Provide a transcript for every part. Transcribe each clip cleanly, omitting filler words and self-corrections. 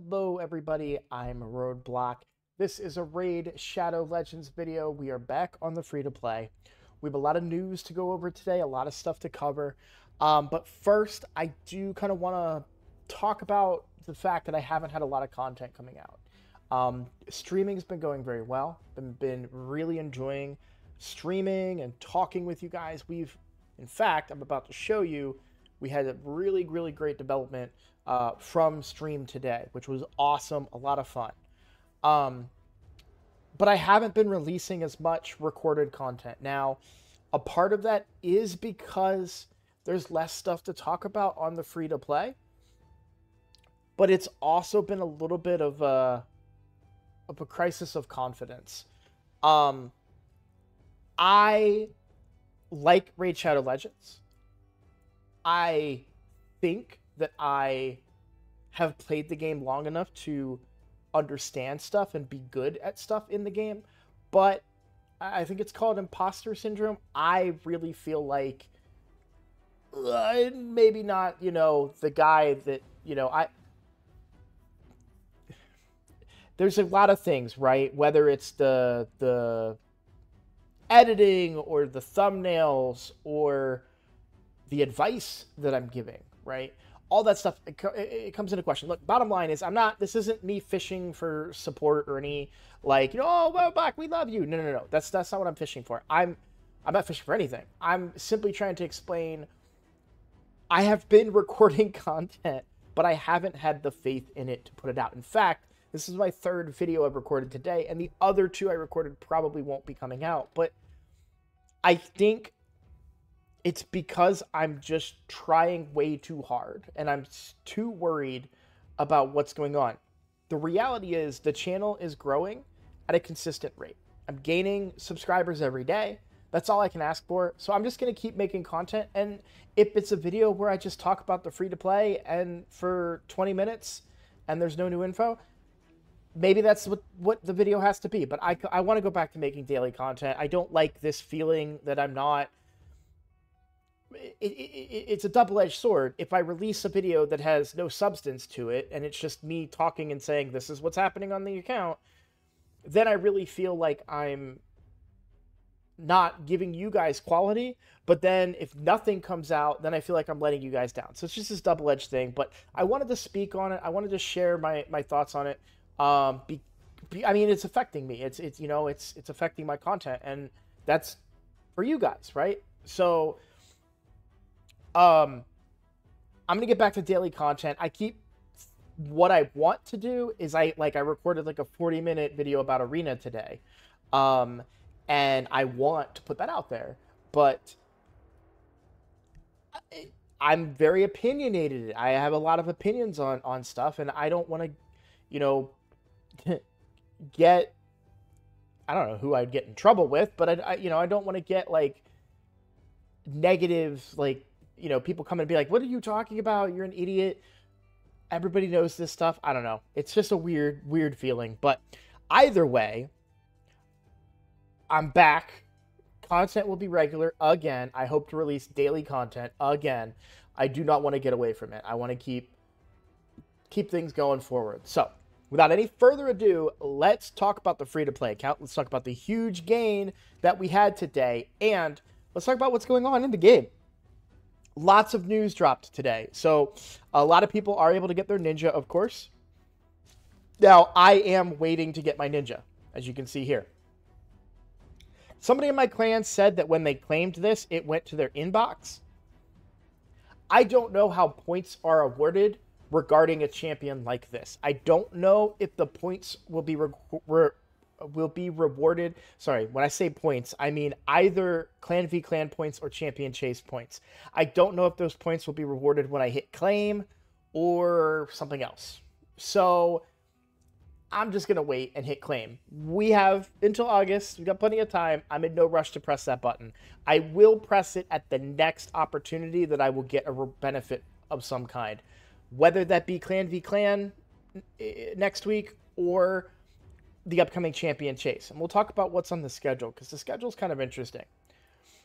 Hello everybody, I'm Roadblock. This is a Raid Shadow Legends video. We are back on the free-to-play. We have a lot of news to go over today, a lot of stuff to cover. But first, I do kind of want to talk about the fact that I haven't had a lot of content coming out. Streaming's been going very well. Been really enjoying streaming and talking with you guys. In fact, I'm about to show you, we had a really great development from stream today, which was awesome, a lot of fun. But I haven't been releasing as much recorded content. Now, a part of that is because there's less stuff to talk about on the free-to-play, but it's also been a little bit of a crisis of confidence. I like Raid Shadow Legends. I think that I have played the game long enough to understand stuff and be good at stuff in the game, but I think it's called imposter syndrome. I really feel like maybe not, the guy that, there's a lot of things, right? Whether it's the editing or the thumbnails or the advice that I'm giving, right? All that stuff, it comes into question. Look, bottom line is, this isn't me fishing for support or any, oh, well, Black, we love you. No. That's not what I'm fishing for. I'm not fishing for anything. I'm simply trying to explain, I have been recording content, but I haven't had the faith in it to put it out. In fact, this is my third video I've recorded today, and the other two I recorded probably won't be coming out. But I think it's because I'm just trying way too hard, and I'm too worried about what's going on. The reality is the channel is growing at a consistent rate. I'm gaining subscribers every day. That's all I can ask for. So I'm just going to keep making content. And if it's a video where I just talk about the free-to-play and for 20 minutes and there's no new info, maybe that's what the video has to be. But I want to go back to making daily content. I don't like this feeling that I'm not... It's a double-edged sword. If I release a video that has no substance to it and it's just me talking and saying this is what's happening on the account, then I really feel like I'm not giving you guys quality. But then if nothing comes out, then I feel like I'm letting you guys down. So it's just this double-edged thing. But I wanted to speak on it. I wanted to share my thoughts on it. I mean, it's affecting me. It's affecting my content, and that's for you guys, right? So I'm going to get back to daily content. What I want to do is I recorded like a 40-minute video about Arena today. And I want to put that out there, but I'm very opinionated. I have a lot of opinions on stuff, and I don't want to, get, I don't know who I'd get in trouble with, but I don't want to get like negative, people come and be like, what are you talking about? You're an idiot. Everybody knows this stuff. I don't know. It's just a weird feeling. But either way, I'm back. Content will be regular again. I hope to release daily content again. I do not want to get away from it. I want to keep things going forward. So, without any further ado, let's talk about the free-to-play account. Let's talk about the huge gain that we had today. And let's talk about what's going on in the game. Lots of news dropped today. So a lot of people are able to get their ninja, of course. Now, I am waiting to get my ninja, as you can see here. Somebody in my clan said that when they claimed this, it went to their inbox. I don't know how points are awarded regarding a champion like this. I don't know if the points will be rewarded. Sorry, when I say points, I mean either clan v clan points or champion chase points. I don't know if those points will be rewarded when I hit claim or something else. So I'm just going to wait and hit claim. We have until August. We've got plenty of time. I'm in no rush to press that button. I will press it at the next opportunity that I will get a benefit of some kind. Whether that be clan v clan next week or the upcoming champion chase. And we'll talk about what's on the schedule, because the schedule is kind of interesting.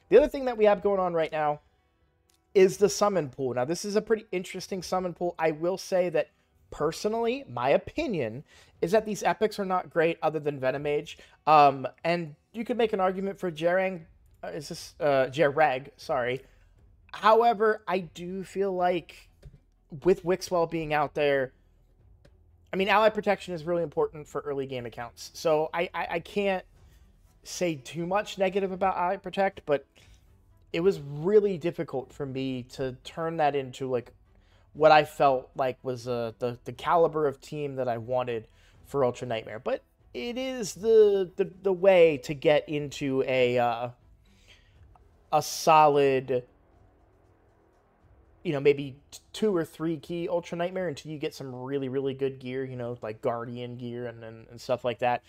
The other thing that we have going on right now is the summon pool. Now, this is a pretty interesting summon pool. I will say that personally, my opinion is that these epics are not great other than Venom Age. And you could make an argument for Jerang. Is this Jereg? Sorry. However, I do feel like with Wixwell being out there, I mean, ally protection is really important for early game accounts. So I can't say too much negative about ally protect, but it was really difficult for me to turn that into like what I felt like was the caliber of team that I wanted for Ultra Nightmare. But it is the way to get into a solid, you know, maybe 2 or 3 key Ultra Nightmare until you get some really, really good gear, you know, like Guardian gear and stuff like that.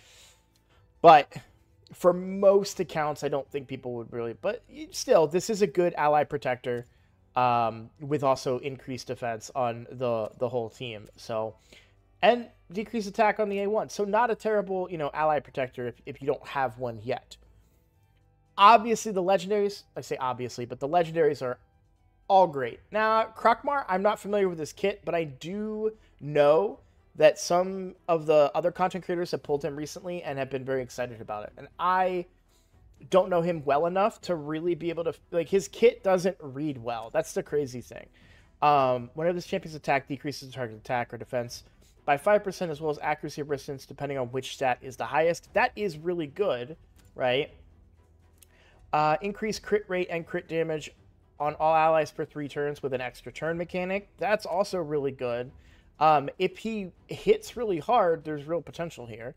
But for most accounts, I don't think people would really... But still, this is a good ally protector with also increased defense on the whole team. So, and decreased attack on the A1. So not a terrible, you know, ally protector if you don't have one yet. Obviously, the legendaries... I say obviously, but the legendaries are all great. Now, Krokmar, I'm not familiar with this kit, but I do know that some of the other content creators have pulled him recently and have been very excited about it. And I don't know him well enough to really be able to... Like, his kit doesn't read well. That's the crazy thing. Whenever this champion's attack decreases the target attack or defense by 5%, as well as accuracy or resistance, depending on which stat is the highest. That is really good, right? Increase crit rate and crit damage on all allies for 3 turns with an extra turn mechanic. That's also really good. If he hits really hard, there's real potential here.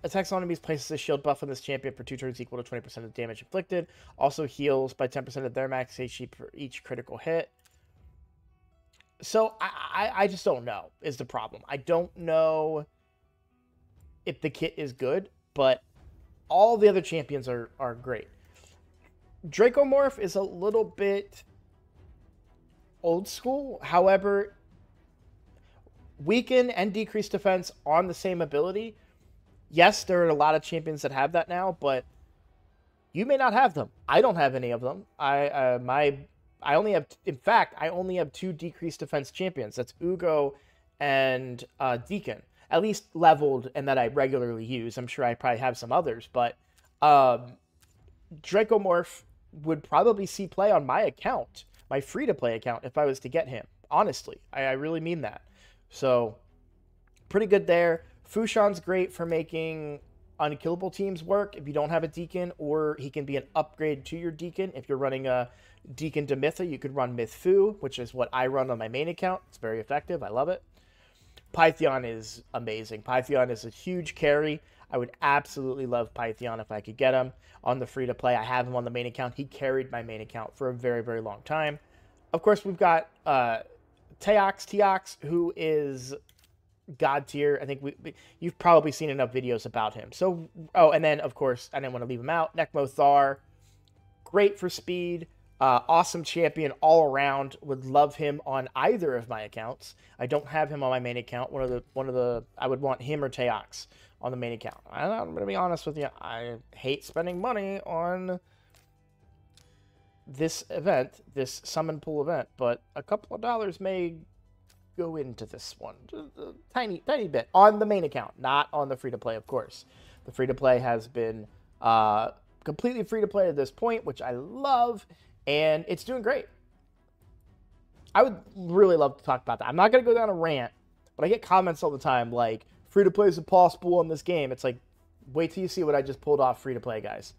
Attacks on enemies, places a shield buff on this champion for 2 turns equal to 20% of damage inflicted. Also heals by 10% of their max HP for each critical hit. So I just don't know is the problem. I don't know if the kit is good, but all the other champions are great. Dracomorph is a little bit old school. However, weaken and decrease defense on the same ability. Yes, there are a lot of champions that have that now, but you may not have them. I don't have any of them. I only have, in fact, I only have 2 decreased defense champions. That's Ugo and Deacon. At least leveled and that I regularly use. I'm sure I probably have some others, but Dracomorph would probably see play on my account, my free-to-play account, if I was to get him. Honestly, I really mean that. So, pretty good there. Fushan's great for making unkillable teams work if you don't have a Deacon, or he can be an upgrade to your Deacon. If you're running a Deacon to Mytha, you could run Myth Fu, which is what I run on my main account. It's very effective. I love it. Pytheon is amazing. Pytheon is a huge carry. I would absolutely love Pytheon if I could get him on the free-to-play. I have him on the main account. He carried my main account for a very, very long time. Of course, we've got Teox, who is god tier. I think you've probably seen enough videos about him. So, oh, and then, of course, I didn't want to leave him out. Necmo Thar, great for speed. Awesome champion all around. Would love him on either of my accounts. I don't have him on my main account. One of the I would want him or Teox on the main account. I'm going to be honest with you. I hate spending money on this event, this summon pool event, but a couple of dollars may go into this one. Just a tiny bit on the main account, not on the free-to-play, of course. The free-to-play has been completely free-to-play at this point, which I love, and it's doing great. I would really love to talk about that. I'm not going to go down a rant, but I get comments all the time like, free-to-play is impossible in this game. It's like, wait till you see what I just pulled off free-to-play, guys.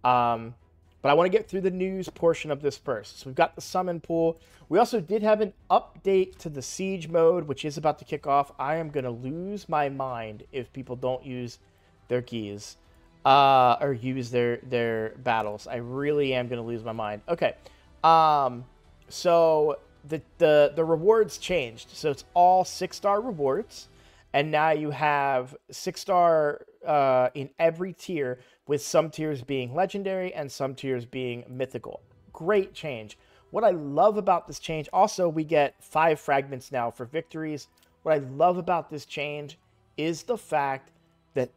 But I want to get through the news portion of this first. So we've got the summon pool. We also did have an update to the siege mode, which is about to kick off. I am going to lose my mind if people don't use their keys or use their battles. I really am going to lose my mind. Okay. So the rewards changed. So it's all 6-star rewards. And now you have 6-star in every tier, with some tiers being legendary and some tiers being mythical. Great change. What I love about this change, also we get 5 fragments now for victories. What I love about this change is the fact that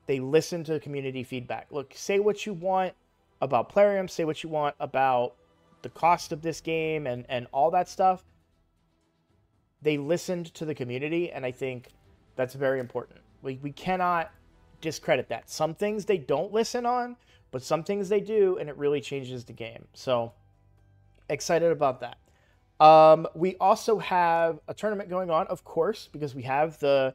they listen to community feedback. Look, say what you want about Plarium, say what you want about the cost of this game and all that stuff. they listened to the community, and I think that's very important. We cannot discredit that. Some things they don't listen on, but some things they do, and it really changes the game. So excited about that. We also have a tournament going on, of course, because we have the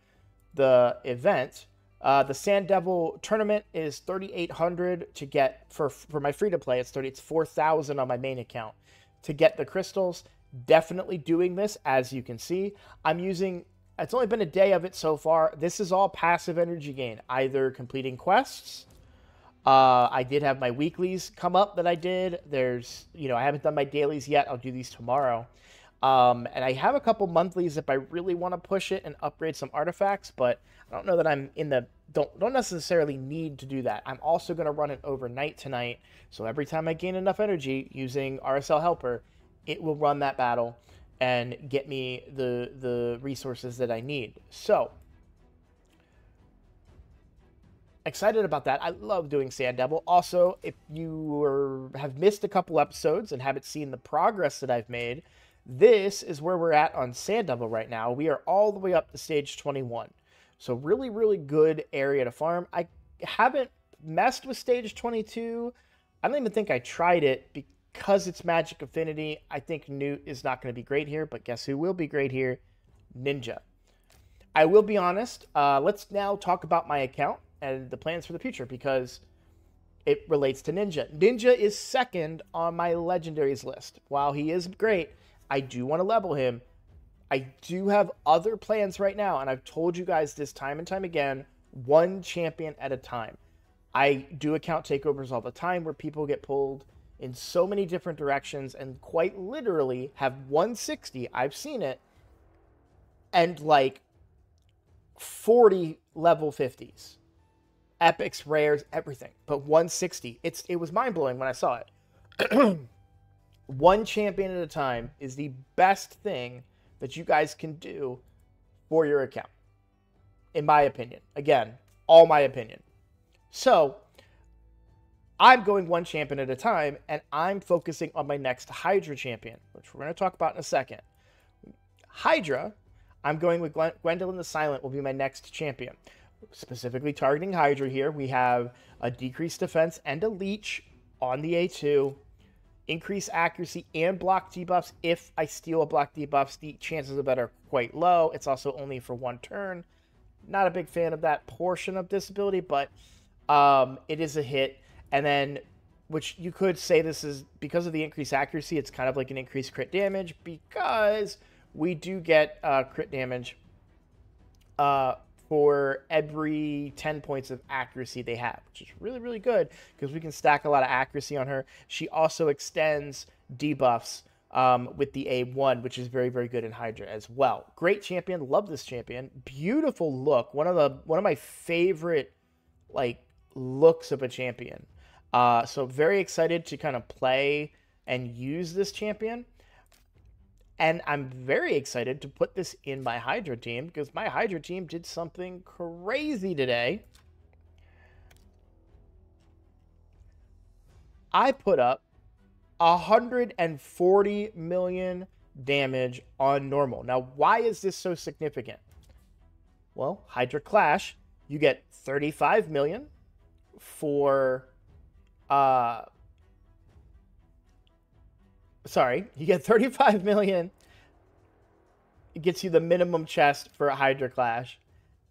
event. The Sand Devil tournament is 3,800 to get for my free to play. It's 4,000 on my main account to get the crystals. Definitely doing this, as you can see. I'm using. It's only been a day of it so far. This is all passive energy gain, either completing quests. I did have my weeklies come up that I did. There's, I haven't done my dailies yet. I'll do these tomorrow. And I have a couple monthlies if I really want to push it and upgrade some artifacts, but I don't know that I'm in the, don't necessarily need to do that. I'm also going to run it overnight tonight. So every time I gain enough energy using RSL Helper, it will run that battle and get me the resources that I need. So excited about that. I love doing Sand Devil. Also, if you have missed a couple episodes and haven't seen the progress that I've made, this is where we're at on Sand Devil right now. We are all the way up to stage 21. So really, really good area to farm. I haven't messed with stage 22. I don't even think I tried it because it's Magic Affinity. I think Newt is not going to be great here, but guess who will be great here? Ninja. I will be honest. Let's now talk about my account and the plans for the future, because it relates to Ninja. Ninja is second on my legendaries list. While he is great, I do want to level him. I do have other plans right now, and I've told you guys this time and time again, one champion at a time. I do account takeovers all the time where people get pulled in so many different directions and quite literally have 160, I've seen it, and like 40 level 50s. Epics, rares, everything. But 160. It was mind-blowing when I saw it. One champion at a time is the best thing that you guys can do for your account, in my opinion. Again, all my opinion. So, I'm going one champion at a time, and I'm focusing on my next Hydra champion, which we're going to talk about in a second. Hydra, I'm going with Gwendolyn the Silent will be my next champion. Specifically targeting Hydra here, we have a decreased defense and a leech on the A2. Increase accuracy and block debuffs. If I steal a block debuff, the chances of that are quite low. It's also only for one turn. Not a big fan of that portion of this ability, but it is a hit. And then, which you could say this is, because of the increased accuracy, it's kind of like an increased crit damage, because we do get crit damage for every 10 points of accuracy they have, which is really, really good because we can stack a lot of accuracy on her. She also extends debuffs with the A1, which is very, very good in Hydra as well. Great champion. Love this champion. Beautiful look. One of my favorite looks of a champion. So very excited to kind of play and use this champion. And I'm very excited to put this in my Hydra team, because my Hydra team did something crazy today. I put up 140 million damage on normal. Now, why is this so significant? Well, Hydra Clash, you get 35 million for... you get 35 million. It gets you the minimum chest for a Hydra Clash.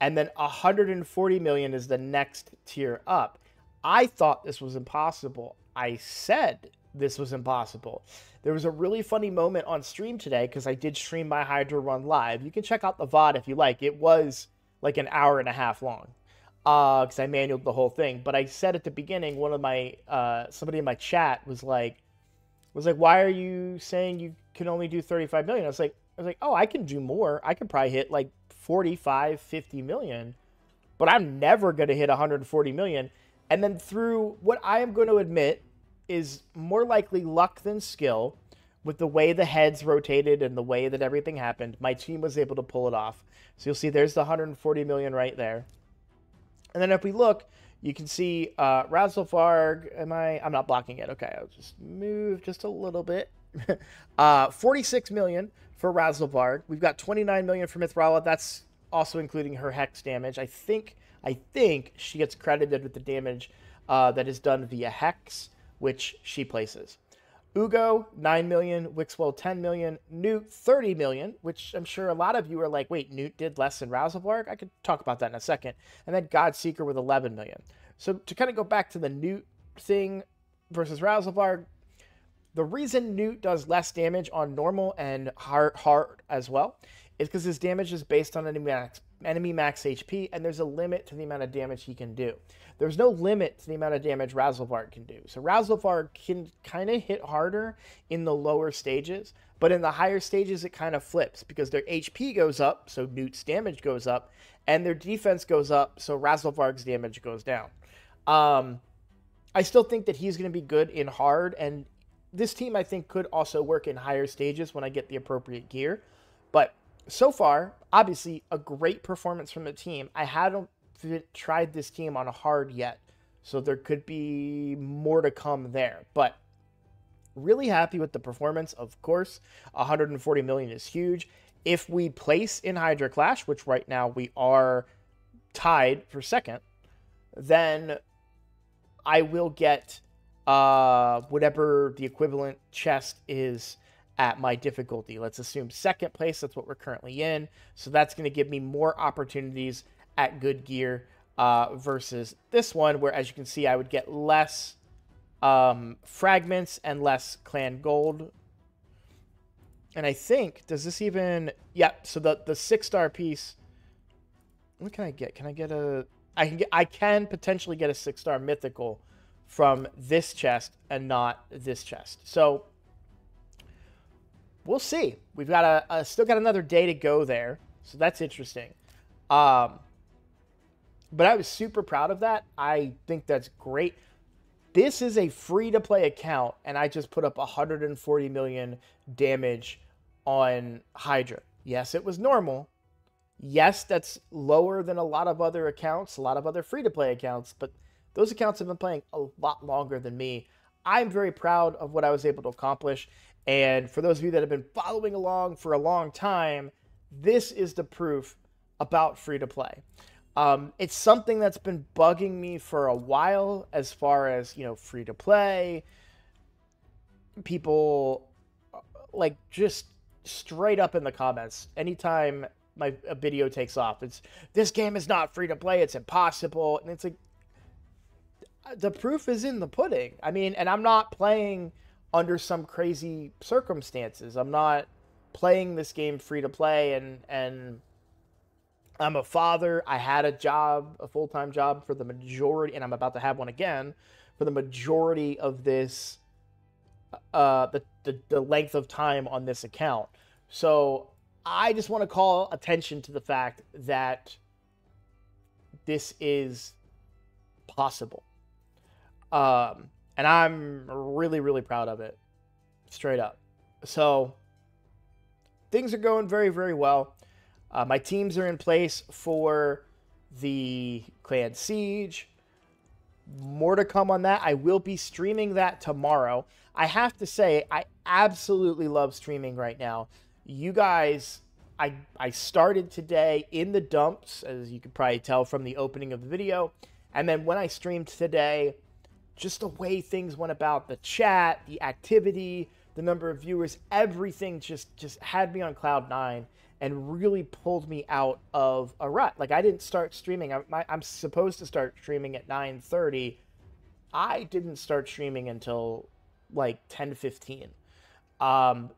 And then 140 million is the next tier up. I thought this was impossible. I said this was impossible. There was a really funny moment on stream today, because I did stream my Hydra run live. You can check out the VOD if you like. It was like an hour and a half long, because I manualed the whole thing. But I said at the beginning, one of my somebody in my chat was like, why are you saying you can only do 35 million? I was like, oh, I can do more. I could probably hit like 45, 50 million, but I'm never going to hit 140 million. And then through what I am going to admit is more likely luck than skill, with the way the heads rotated and the way that everything happened, my team was able to pull it off. So you'll see there's the 140 million right there. And then if we look, you can see Razzlefarg. I'm not blocking it. Okay, I'll just move just a little bit. 46 million for Razzlevarg. We've got 29 million for Mithrala. That's also including her hex damage. I think she gets credited with the damage that is done via hex, which she places. Ugo, 9 million. Wixwell, 10 million. Newt, 30 million, which I'm sure a lot of you are like, wait, Newt did less than Razzlevarg? I could talk about that in a second. And then Godseeker with 11 million. So to kind of go back to the Newt thing versus Razzlevarg, the reason Newt does less damage on normal and hard as well is because his damage is based on enemy max HP, and there's a limit to the amount of damage he can do. There's no limit to the amount of damage Razzlevarg can do. So Razzlevarg can kind of hit harder in the lower stages, but in the higher stages it kind of flips because their HP goes up, so Newt's damage goes up, and their defense goes up, so Razzlevarg's damage goes down. I still think that he's going to be good in hard, and this team I think could also work in higher stages when I get the appropriate gear. But so far, obviously, a great performance from the team. I haven't tried this team on a hard yet, so there could be more to come there. But really happy with the performance, of course. 140 million is huge. If we place in Hydra Clash, which right now we are tied for second, then I will get whatever the equivalent chest is at my difficulty. Let's assume second place. That's what we're currently in. So that's going to give me more opportunities at good gear versus this one, where, as you can see, I would get less fragments and less clan gold. And I think, does this even... Yeah, so the 6-star piece... What can I get? Can I get a... I can potentially get a 6-star mythical from this chest and not this chest. So we'll see. We've got still got another day to go there, so that's interesting. But I was super proud of that. I think that's great. This is a free-to-play account, and I just put up 140 million damage on Hydra. Yes, it was normal. Yes, that's lower than a lot of other accounts, a lot of other free-to-play accounts, but those accounts have been playing a lot longer than me. I'm very proud of what I was able to accomplish, and for those of you that have been following along for a long time, this is the proof about free-to-play. It's something that's been bugging me for a while as far as, you know, free-to-play. People, like, just straight up in the comments, anytime a video takes off, it's, this game is not free-to-play, it's impossible, and it's like, the proof is in the pudding. I mean, and I'm not playing under some crazy circumstances. I'm not playing this game free-to-play, and I'm a father. I had a job, a full-time job for the majority, and I'm about to have one again, for the majority of this, the length of time on this account. So I just want to call attention to the fact that this is possible. And I'm really, really proud of it. Straight up. So things are going very, very well. My teams are in place for the Clan Siege. More to come on that. I will be streaming that tomorrow. I have to say, I absolutely love streaming right now. You guys, I started today in the dumps, as you could probably tell from the opening of the video. And then when I streamed today, just the way things went about, the chat, the activity, the number of viewers, everything just had me on cloud 9 and really pulled me out of a rut. Like, I didn't start streaming. I'm supposed to start streaming at 9:30. I didn't start streaming until like 10:15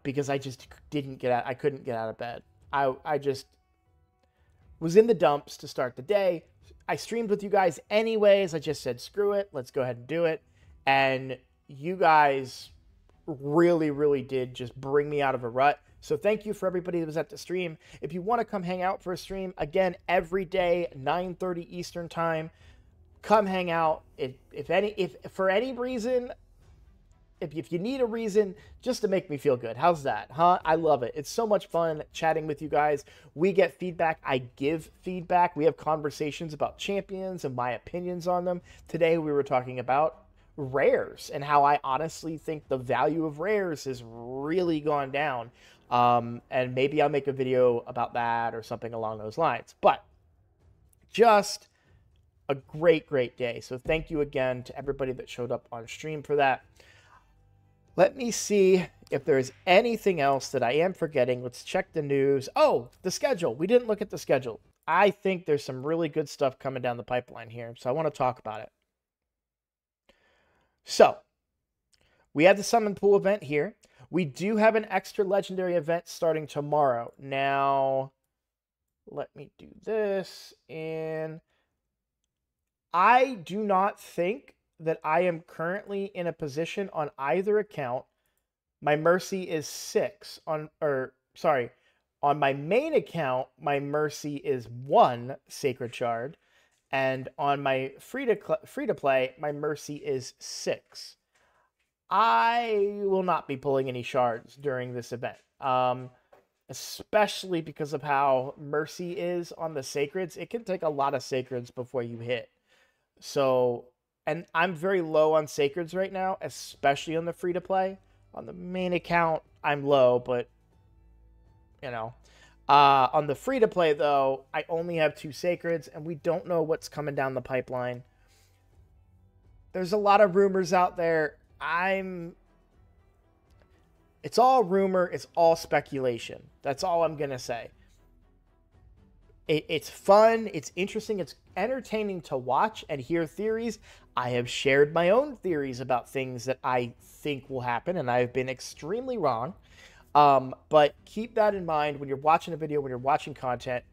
because I just couldn't get out of bed. I just was in the dumps to start the day. I streamed with you guys anyways. I just said, screw it. Let's go ahead and do it. And you guys really, really did just bring me out of a rut. So thank you for everybody that was at the stream. If you want to come hang out for a stream, again, every day, 9:30 Eastern time, come hang out. If for any reason, if you need a reason just to make me feel good, how's that, huh? I love it. It's so much fun chatting with you guys. We get feedback. I give feedback. We have conversations about champions and my opinions on them. Today we were talking about rares and how I honestly think the value of rares has really gone down. And maybe I'll make a video about that or something along those lines. But just a great, great day. So thank you again to everybody that showed up on stream for that. Let me see if there's anything else that I am forgetting. Let's check the news. Oh, the schedule. We didn't look at the schedule. I think there's some really good stuff coming down the pipeline here, so I want to talk about it. So, we have the Summon Pool event here. We do have an extra legendary event starting tomorrow. Now, let me do this. And I do not think that I am currently in a position on either account. My mercy is 6 on my main account, my mercy is 1 sacred shard, and on my free to play, my mercy is 6. I will not be pulling any shards during this event, especially because of how mercy is on the sacreds. It can take a lot of sacreds before you hit. So, and I'm very low on sacreds right now, especially on the free to play. On the main account, I'm low, but you know. On the free to play though, I only have 2 sacreds, and we don't know what's coming down the pipeline. There's a lot of rumors out there. It's all rumor, it's all speculation. That's all I'm gonna say. It's fun, it's interesting, it's entertaining to watch and hear theories. I have shared my own theories about things that I think will happen, and I've been extremely wrong. But keep that in mind when you're watching a video, when you're watching content.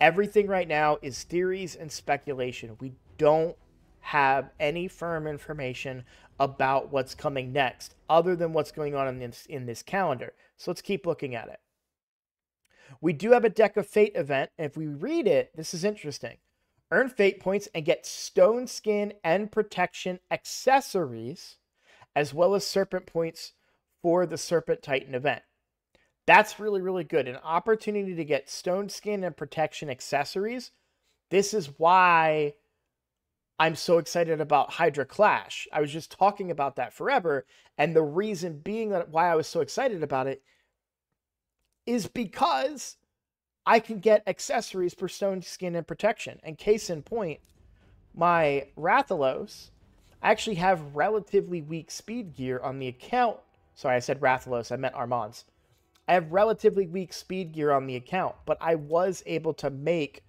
Everything right now is theories and speculation. We don't have any firm information about what's coming next, other than what's going on in this calendar. So let's keep looking at it. We do have a Deck of Fate event, and if we read it, this is interesting. Earn Fate points and get Stone Skin and Protection accessories, as well as Serpent points for the Serpent Titan event. That's really, really good. An opportunity to get Stone Skin and Protection accessories. This is why I'm so excited about Hydra Clash. I was just talking about that forever, and the reason being that why I was so excited about it is because I can get accessories for Stone Skin and Protection. And case in point, my Rathalos, I actually have relatively weak speed gear on the account. Sorry, I said Rathalos, I meant Armands. I have relatively weak speed gear on the account, but I was able to make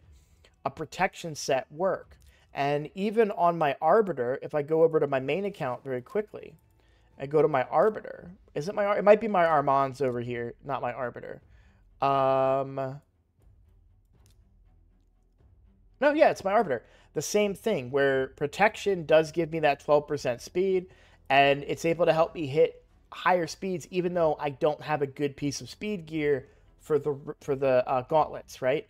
a protection set work. And even on my Arbiter, if I go over to my main account very quickly, I go to my Arbiter. Is it my... It might be my Armands over here, not my Arbiter. No, yeah, it's my Arbiter. The same thing, where protection does give me that 12% speed, and it's able to help me hit higher speeds, even though I don't have a good piece of speed gear for the gauntlets, right?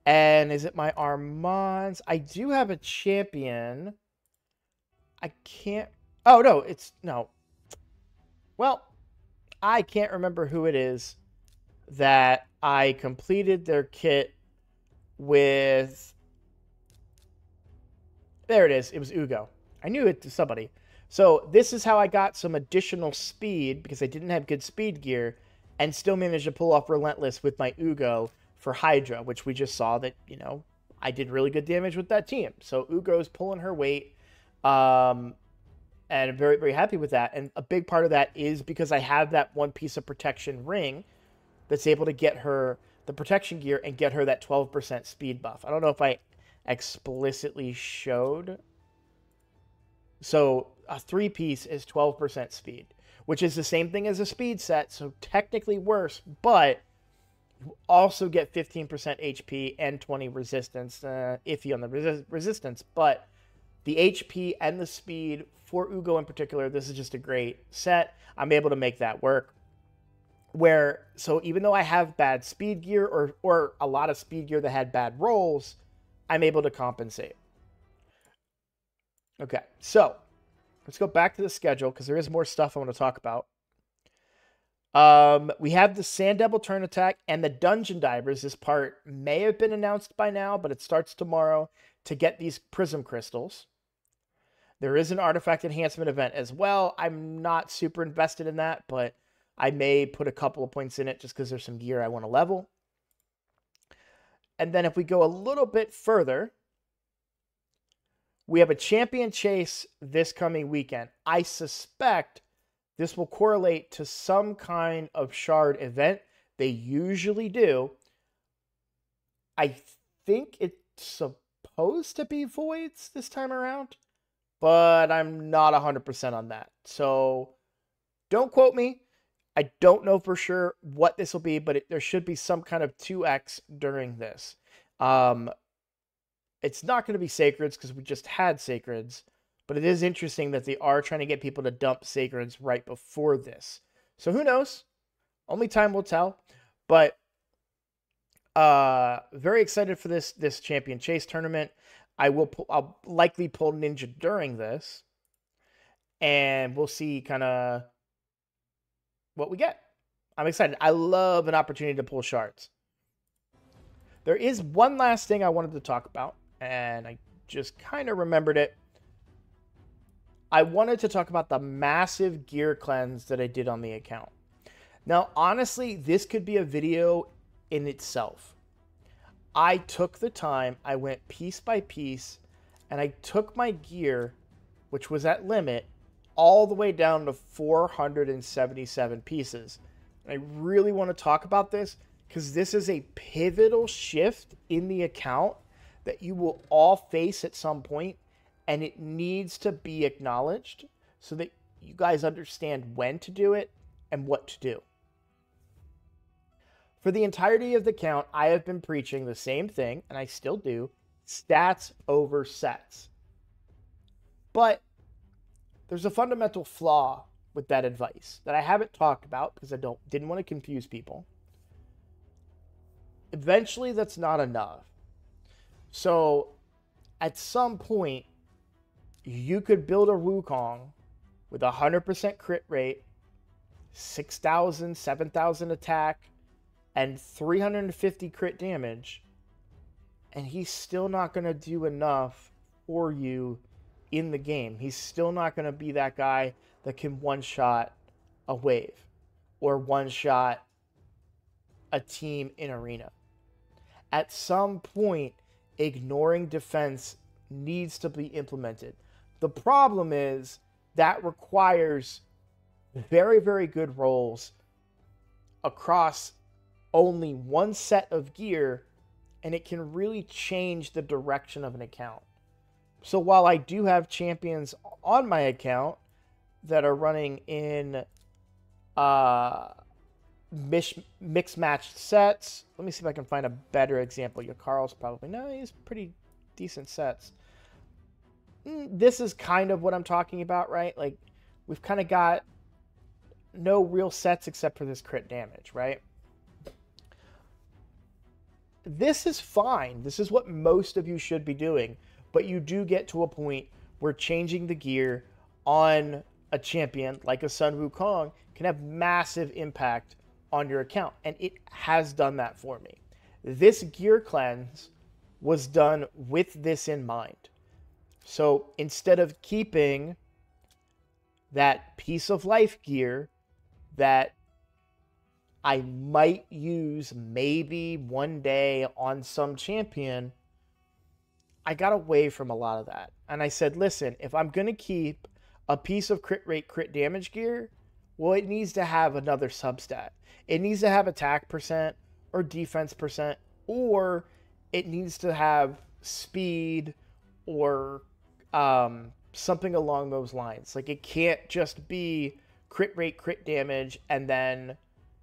And is it my Armands? I do have a champion. I can't... Oh, no, it's... No. Well, I can't remember who it is that I completed their kit with... There it is. It was Ugo. I knew it to somebody. So this is how I got some additional speed, because I didn't have good speed gear, and still managed to pull off Relentless with my Ugo for Hydra, which we just saw that, you know, I did really good damage with that team. So Ugo's pulling her weight, and I'm very, very happy with that. And a big part of that is because I have that one piece of protection ring that's able to get her the protection gear and get her that 12% speed buff. I don't know if I explicitly showed. So a 3-piece is 12% speed, which is the same thing as a speed set, so technically worse, but you also get 15% HP and 20 resistance, iffy on the resistance, but the HP and the speed for Ugo in particular, this is just a great set. I'm able to make that work. So even though I have bad speed gear or a lot of speed gear that had bad rolls, I'm able to compensate. Okay, so let's go back to the schedule because there is more stuff I want to talk about. We have the Sand Devil Turn Attack and the Dungeon Divers. This part may have been announced by now, but it starts tomorrow to get these Prism Crystals. There is an Artifact Enhancement event as well. I'm not super invested in that, but I may put a couple of points in it just because there's some gear I want to level. And then if we go a little bit further, we have a champion chase this coming weekend. I suspect this will correlate to some kind of shard event. They usually do. I think it's supposed to be voids this time around, but I'm not 100% on that. So don't quote me. I don't know for sure what this will be, but there should be some kind of 2x during this. It's not going to be Sacreds because we just had Sacreds, but it is interesting that they are trying to get people to dump Sacreds right before this. So who knows? Only time will tell. But very excited for this champion chase tournament. I'll likely pull Ninja during this, and we'll see kind of what we get. I'm excited. I love an opportunity to pull shards. There is one last thing I wanted to talk about, and I just kind of remembered it. I wanted to talk about the massive gear cleanse that I did on the account. Now, honestly, this could be a video in itself. I took the time, I went piece by piece, and I took my gear, which was at limit, all the way down to 477 pieces. And I really want to talk about this because this is a pivotal shift in the account that you will all face at some point, and it needs to be acknowledged so that you guys understand when to do it and what to do. For the entirety of the count, I have been preaching the same thing, and I still do, stats over sets. But there's a fundamental flaw with that advice that I haven't talked about because I didn't want to confuse people. Eventually, that's not enough. So, at some point, you could build a Wukong with 100% crit rate, 6,000, 7,000 attack, and 350 crit damage, and he's still not going to do enough for you in the game. He's still not going to be that guy that can one-shot a wave or one-shot a team in arena. At some point, ignoring defense needs to be implemented. The problem is that requires very, very good rolls across only one set of gear, and it can really change the direction of an account. So while I do have champions on my account that are running in mixed matched sets, let me see if I can find a better example. Yakarl's probably, no, he's pretty decent sets. This is kind of what I'm talking about, right? Like, we've kind of got no real sets except for this crit damage, right? This is fine. This is what most of you should be doing. But you do get to a point where changing the gear on a champion like a Sun Wukong can have massive impact on your account. And it has done that for me. This gear cleanse was done with this in mind. So instead of keeping that piece of life gear that I might use maybe one day on some champion, I got away from a lot of that. And I said, listen, if I'm going to keep a piece of crit rate, crit damage gear, well, it needs to have another substat. It needs to have attack percent or defense percent, or it needs to have speed or something along those lines. Like, it can't just be crit rate, crit damage, and then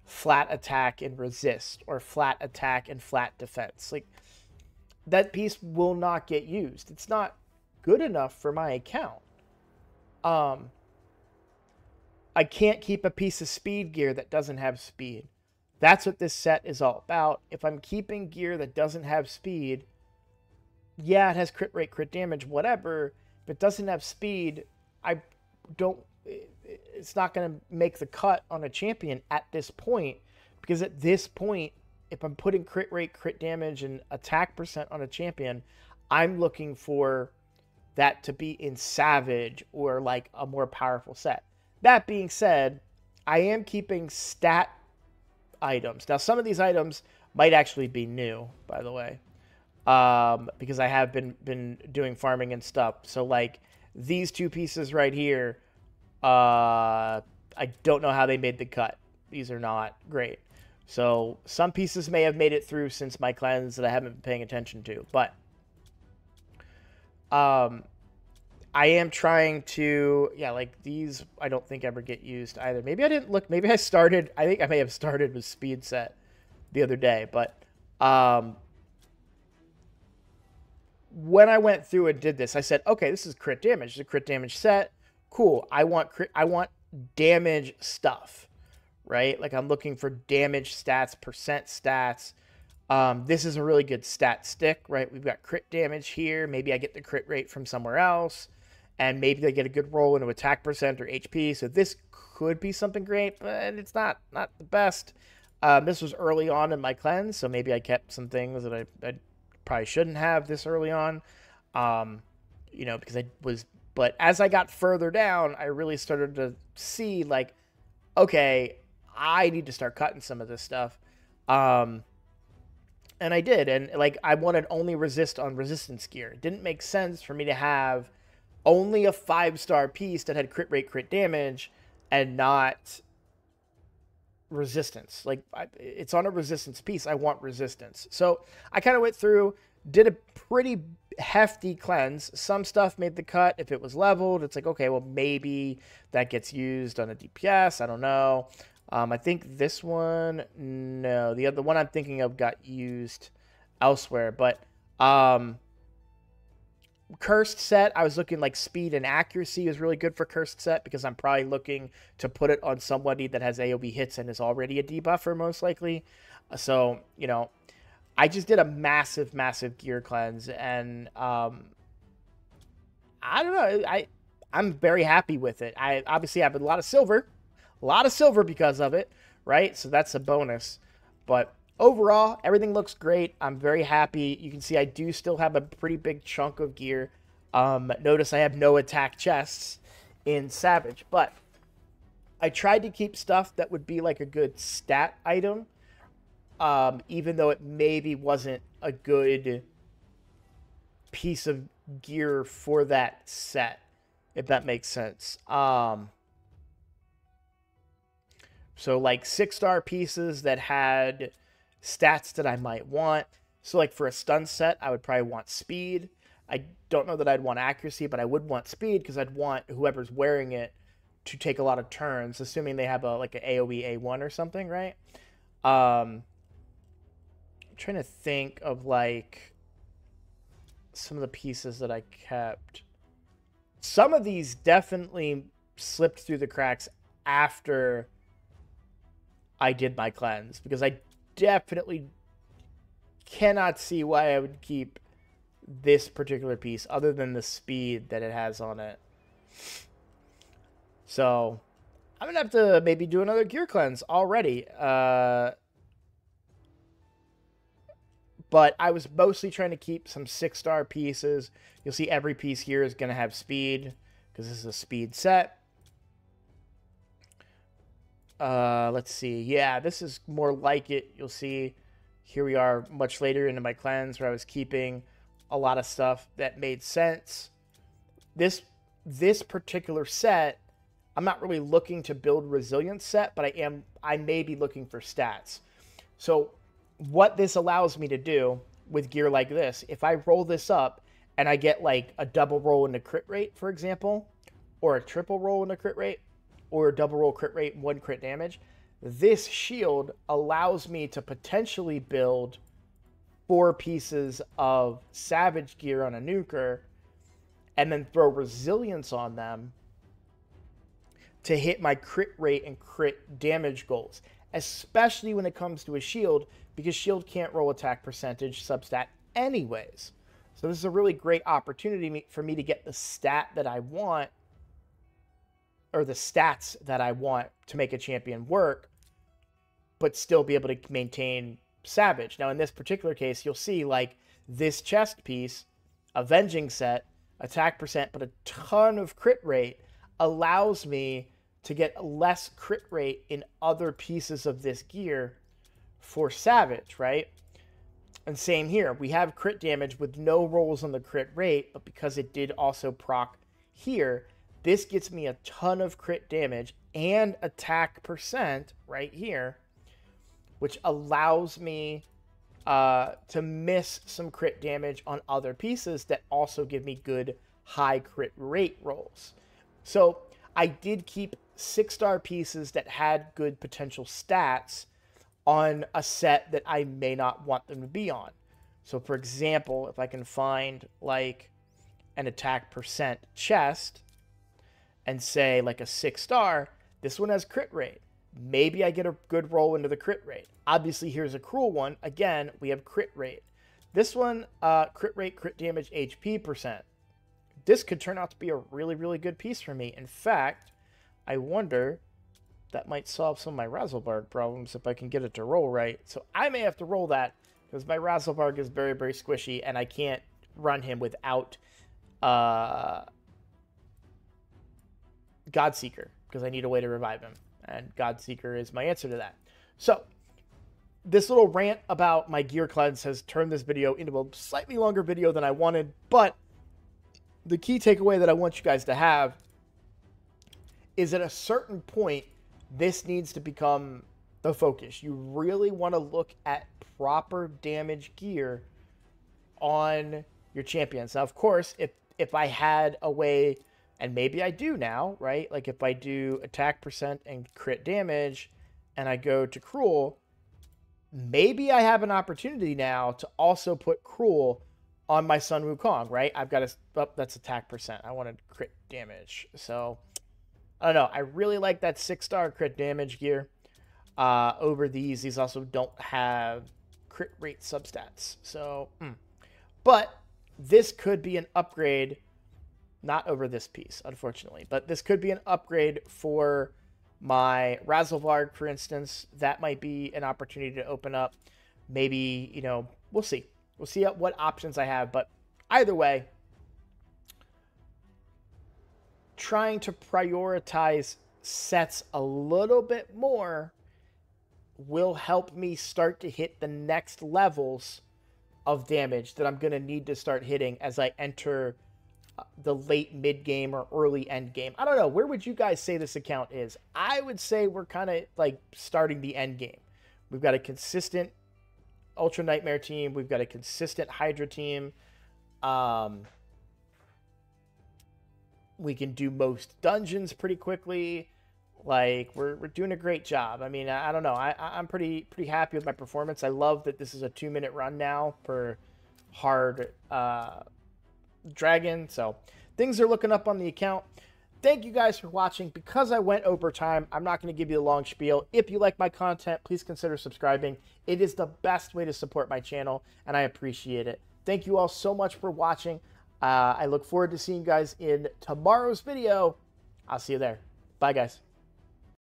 flat attack and resist, or flat attack and flat defense. Like, that piece will not get used. It's not good enough for my account. I can't keep a piece of speed gear that doesn't have speed. That's what this set is all about. If I'm keeping gear that doesn't have speed, yeah, it has crit rate, crit damage, whatever. If it doesn't have speed, it's not going to make the cut on a champion at this point, because at this point, if I'm putting crit rate, crit damage, and attack percent on a champion, I'm looking for that to be in Savage or like a more powerful set. That being said, I am keeping stat items. Now, some of these items might actually be new, by the way, because I have been doing farming and stuff. So, like, these two pieces right here, I don't know how they made the cut. These are not great. So, some pieces may have made it through since my cleanse that I haven't been paying attention to. But, I am trying to, yeah, like these, I don't think ever get used either. Maybe I didn't look, maybe I started, I think I may have started with speed set the other day, but when I went through and did this, I said, okay, this is crit damage. It's a crit damage set. Cool. I want damage stuff, right? Like I'm looking for damage stats, percent stats. This is a really good stat stick, right? We've got crit damage here. Maybe I get the crit rate from somewhere else, and maybe I get a good roll into attack percent or HP. So this could be something great, but it's not the best. This was early on in my cleanse, so maybe I kept some things that I probably shouldn't have this early on, because I was. But as I got further down, I really started to see like, okay, I need to start cutting some of this stuff. And I did, and like I wanted only resist on resistance gear. It didn't make sense for me to have only a 5-star piece that had crit rate, crit damage, and not resistance. Like it's on a resistance piece. I want resistance. So I kind of went through, did a pretty hefty cleanse. Some stuff made the cut if it was leveled. It's like, okay, well maybe that gets used on a DPS. I don't know. I think this one, no, the other one I'm thinking of got used elsewhere, but cursed set, I was looking like speed and accuracy is really good for cursed set because I'm probably looking to put it on somebody that has AoE hits and is already a debuffer most likely. So, I just did a massive gear cleanse, and I don't know, I'm very happy with it. I obviously have a lot of silver because of it, right? So that's a bonus. But overall, everything looks great. I'm very happy. You can see I do still have a pretty big chunk of gear. Notice I have no attack chests in Savage, but I tried to keep stuff that would be like a good stat item, even though it maybe wasn't a good piece of gear for that set, if that makes sense. So like 6-star pieces that had stats that I might want. So like for a stun set, I would probably want speed. I don't know that I'd want accuracy, but I would want speed because I'd want whoever's wearing it to take a lot of turns, assuming they have like an AoE A1 or something, right? I'm trying to think of like some of the pieces that I kept. Some of these definitely slipped through the cracks after I did my cleanse, because I definitely cannot see why I would keep this particular piece other than the speed that it has on it. So I'm gonna have to maybe do another gear cleanse already. But I was mostly trying to keep some 6-star pieces. You'll see every piece here is gonna have speed because this is a speed set. Let's see. Yeah, this is more like it. You'll see here we are much later into my cleanse where I was keeping a lot of stuff that made sense. This particular set, I'm not really looking to build resilience set, but I may be looking for stats. So what this allows me to do with gear like this, if I roll this up and I get like a double roll into crit rate, for example, or a triple roll into crit rate, or a double roll crit rate, 1 crit damage, this shield allows me to potentially build 4 pieces of Savage gear on a nuker and then throw resilience on them to hit my crit rate and crit damage goals, especially when it comes to a shield, because shield can't roll attack percentage substat anyways. So this is a really great opportunity for me to get the stat that I want, or the stats that I want to make a champion work, but still be able to maintain Savage. Now, in this particular case, you'll see like this chest piece, Avenging set, attack percent, but a ton of crit rate allows me to get less crit rate in other pieces of this gear for Savage, right? And same here. We have crit damage with no rolls on the crit rate, but because it did also proc here, this gets me a ton of crit damage and attack percent right here, which allows me to miss some crit damage on other pieces that also give me good high crit rate rolls. So I did keep 6-star pieces that had good potential stats on a set that I may not want them to be on. So for example, if I can find like an attack percent chest and say like a 6-star, this one has crit rate. Maybe I get a good roll into the crit rate. Obviously, here's a cruel one. Again, we have crit rate. This one, crit rate, crit damage, HP percent. This could turn out to be a really, really good piece for me. In fact, I wonder, that might solve some of my Razzlebarg problems if I can get it to roll right. So I may have to roll that because my Razzlebarg is very, very squishy and I can't run him without Godseeker because I need a way to revive him. And Godseeker is my answer to that. So this little rant about my gear cleanse has turned this video into a slightly longer video than I wanted, but the key takeaway that I want you guys to have is at a certain point, this needs to become the focus. You really want to look at proper damage gear on your champions. Now, of course, if I had a way, and maybe I do now, right? Like if I do attack percent and crit damage and I go to Cruel, maybe I have an opportunity now to also put Cruel on my Sun Wukong, right? I've got that's attack percent. I wanted crit damage. So I don't know. I really like that 6-star crit damage gear over these. These also don't have crit rate substats. So, but this could be an upgrade, not over this piece, unfortunately, but this could be an upgrade for my Razzlebarg, for instance. That might be an opportunity to open up. Maybe, you know, we'll see. We'll see what options I have. But either way, trying to prioritize sets a little bit more will help me start to hit the next levels of damage that I'm going to need to start hitting as I enter the late mid game or early end game. I don't know. Where would you guys say this account is? I would say we're kind of like starting the end game. We've got a consistent Ultra Nightmare team. We've got a consistent Hydra team. We can do most dungeons pretty quickly. Like we're doing a great job. I mean, I don't know. I'm pretty happy with my performance. I love that this is a 2-minute run now per hard dragon. So things are looking up on the account. Thank you guys for watching. Because I went over time, I'm not going to give you a long spiel. If you like my content, please consider subscribing. It is the best way to support my channel, and I appreciate it. Thank you all so much for watching. I look forward to seeing you guys in tomorrow's video. I'll see you there. Bye, guys.